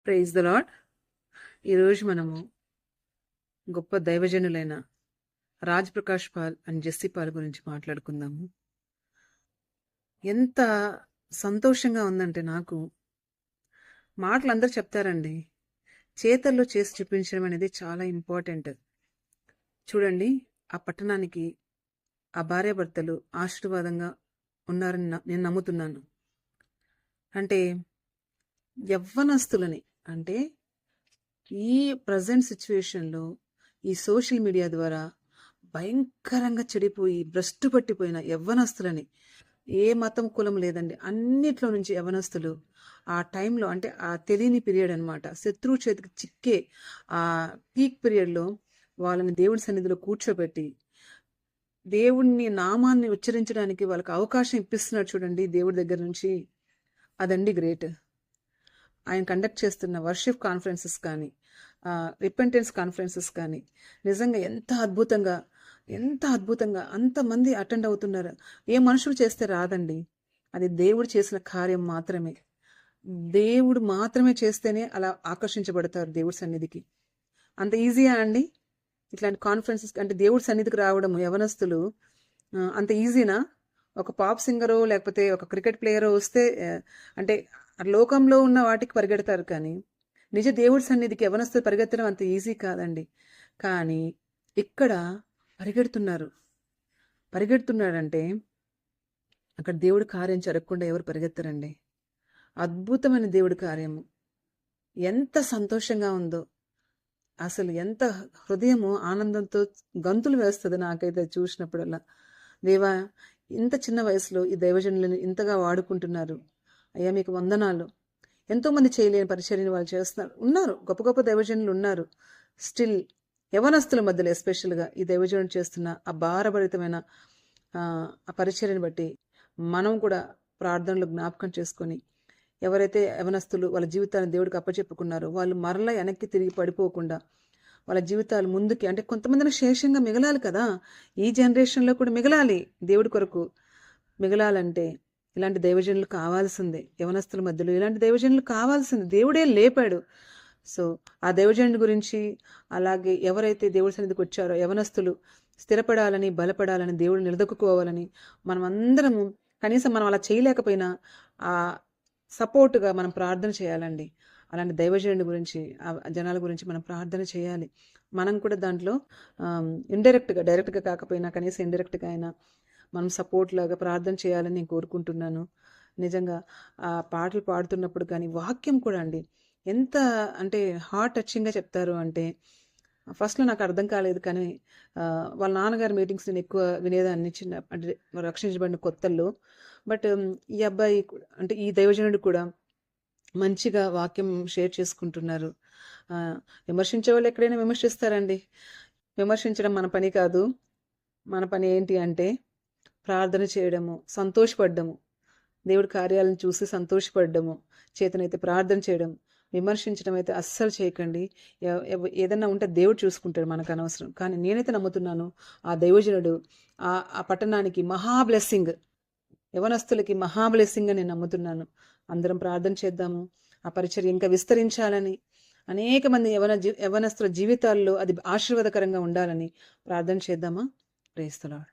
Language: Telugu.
Praise the lord. ఈరోజు మనము గొప్ప దైవజనులైన Raj Prakash Paul and Jessy Paul గురించి మాట్లాడుకుందాము. ఎంత సంతోషంగా ఉందంటే నాకు, మాటలు అందరూ చెప్తారండి, చేతల్లో చేసి చూపించడం అనేది చాలా ఇంపార్టెంట్. చూడండి, ఆ పట్టణానికి ఆ భార్యాభర్తలు ఆశీర్వాదంగా ఉన్నారని నేను నమ్ముతున్నాను. అంటే యవ్వనస్తులని, అంటే ఈ ప్రజెంట్ సిచ్యువేషన్లో ఈ సోషల్ మీడియా ద్వారా భయంకరంగా చెడిపోయి భ్రష్టు పట్టిపోయిన యవ్వనస్తులని, ఏ మతం కులం లేదండి, అన్నిట్లో నుంచి యవ్వనస్తులు ఆ టైంలో, అంటే ఆ తెలియని పీరియడ్ అనమాట, శత్రువు చేతికి చిక్కే ఆ పీక్ పీరియడ్లో వాళ్ళని దేవుడి సన్నిధిలో కూర్చోబెట్టి దేవుణ్ణి నామాన్ని ఉచ్చరించడానికి వాళ్ళకి అవకాశం ఇప్పిస్తున్నారు చూడండి దేవుడి దగ్గర నుంచి. అదండి గ్రేట్. ఆయన కండక్ట్ చేస్తున్న వర్షిప్ కాన్ఫరెన్సెస్ కానీ, రిపెంటెన్స్ కాన్ఫరెన్సెస్ కానీ నిజంగా ఎంత అద్భుతంగా అంతమంది అటెండ్ అవుతున్నారు. ఏ మనుషులు చేస్తే రాదండి, అది దేవుడు చేసిన కార్యం మాత్రమే. దేవుడు మాత్రమే చేస్తేనే అలా ఆకర్షించబడతారు దేవుడి సన్నిధికి. అంత ఈజీయా అండి ఇట్లాంటి కాన్ఫరెన్సెస్? అంటే దేవుడి సన్నిధికి రావడం యవనస్తులు అంత ఈజీనా? ఒక పాప్ సింగరో లేకపోతే ఒక క్రికెట్ ప్లేయరో వస్తే అంటే లోకంలో ఉన్న వాటికి పరిగెడతారు, కానీ నిజ దేవుడి సన్నిధికి యవనస్తులు పరిగెత్తడం అంత ఈజీ కాదండి. కానీ ఇక్కడ పరిగెడుతున్నాడంటే అక్కడ దేవుడి కార్యం జరగకుండా ఎవరు పరిగెత్తరండి. అద్భుతమైన దేవుడి కార్యము. ఎంత సంతోషంగా ఉందో అసలు, ఎంత హృదయము ఆనందంతో గంతులు వేస్తుంది నాకైతే చూసినప్పుడల్లా. దేవా, ఇంత చిన్న వయసులో ఈ దైవజనులను ఇంతగా వాడుకుంటున్నారు అయ్యా, మీకు వందనాలు. ఎంతోమంది చేయలేని పరిచర్యని వాళ్ళు చేస్తున్నారు, ఉన్నారు, గొప్ప గొప్ప దైవజనులు ఉన్నారు. స్టిల్ యవనస్తుల మధ్యలో ఎస్పెషల్గా ఈ దైవజనులు చేస్తున్న ఆ భారభరితమైన ఆ పరిచర్యని బట్టి మనం కూడా ప్రార్థనలు జ్ఞాపకం చేసుకొని, ఎవరైతే యవనస్తులు వాళ్ళ జీవితాన్ని దేవుడికి అప్పచెప్పుకున్నారో వాళ్ళు మరలా వెనక్కి తిరిగి పడిపోకుండా వాళ్ళ జీవితాలు ముందుకి, అంటే కొంతమందిని శేషంగా మిగలాలి కదా, ఈ జనరేషన్లో కూడా మిగలాలి, దేవుడి కొరకు మిగలాలంటే ఇలాంటి దైవజనులు కావాల్సిందే. యవనస్తుల మధ్యలో ఇలాంటి దైవజనులు కావాల్సిందే, దేవుడే లేపాడు. సో ఆ దైవజనుడి గురించి, అలాగే ఎవరైతే దేవుడి సన్నిధికి వచ్చారో యవనస్తులు స్థిరపడాలని, బలపడాలని, దేవుడు నిలదొక్కుకోవాలని మనం అందరము, కనీసం మనం అలా చేయలేకపోయినా ఆ సపోర్టుగా మనం ప్రార్థన చేయాలండి. అలాంటి దైవజనుడి గురించి, ఆ జనాల గురించి మనం ప్రార్థన చేయాలి. మనం కూడా దాంట్లో డైరెక్ట్గా కాకపోయినా కనీసం ఇండైరెక్ట్గా అయినా మనం సపోర్ట్ లాగా ప్రార్థన చేయాలని నేను కోరుకుంటున్నాను. నిజంగా ఆ పాటలు పాడుతున్నప్పుడు కానీ వాక్యం కూడా అండి ఎంత అంటే హార్ట్ టచింగ్గా చెప్తారు అంటే, ఫస్ట్లో నాకు అర్థం కాలేదు, కానీ వాళ్ళ నాన్నగారి మీటింగ్స్ నేను ఎక్కువ వినేదాన్ని చిన్న, అంటే రక్షించబడిన కొత్తల్లో. బట్ ఈ అబ్బాయి అంటే ఈ దైవజనుడు కూడా మంచిగా వాక్యం షేర్ చేసుకుంటున్నారు. విమర్శించే వాళ్ళు ఎక్కడైనా విమర్శిస్తారండి. విమర్శించడం మన పని కాదు. మన పని ఏంటి అంటే ప్రార్థన చేయడము, సంతోషపడ్డము, దేవుడి కార్యాలను చూసి సంతోషపడ్డము, చేతనైతే ప్రార్థన చేయడం. విమర్శించడం అయితే అస్సలు చేయకండి. ఏదన్నా ఉంటే దేవుడు చూసుకుంటాడు, మనకు అనవసరం. కానీ నేనైతే నమ్ముతున్నాను, ఆ దైవజనుడు ఆ పట్టణానికి మహా బ్లెస్సింగ్, యవనస్తులకి మహా బ్లెస్సింగ్ అని నేను నమ్ముతున్నాను. అందరం ప్రార్థన చేద్దాము, ఆ పరిచర్య ఇంకా విస్తరించాలని, అనేక మంది యవనస్తుల జీవితాల్లో అది ఆశీర్వాదకరంగా ఉండాలని ప్రార్థన చేద్దామా? Praise the lord.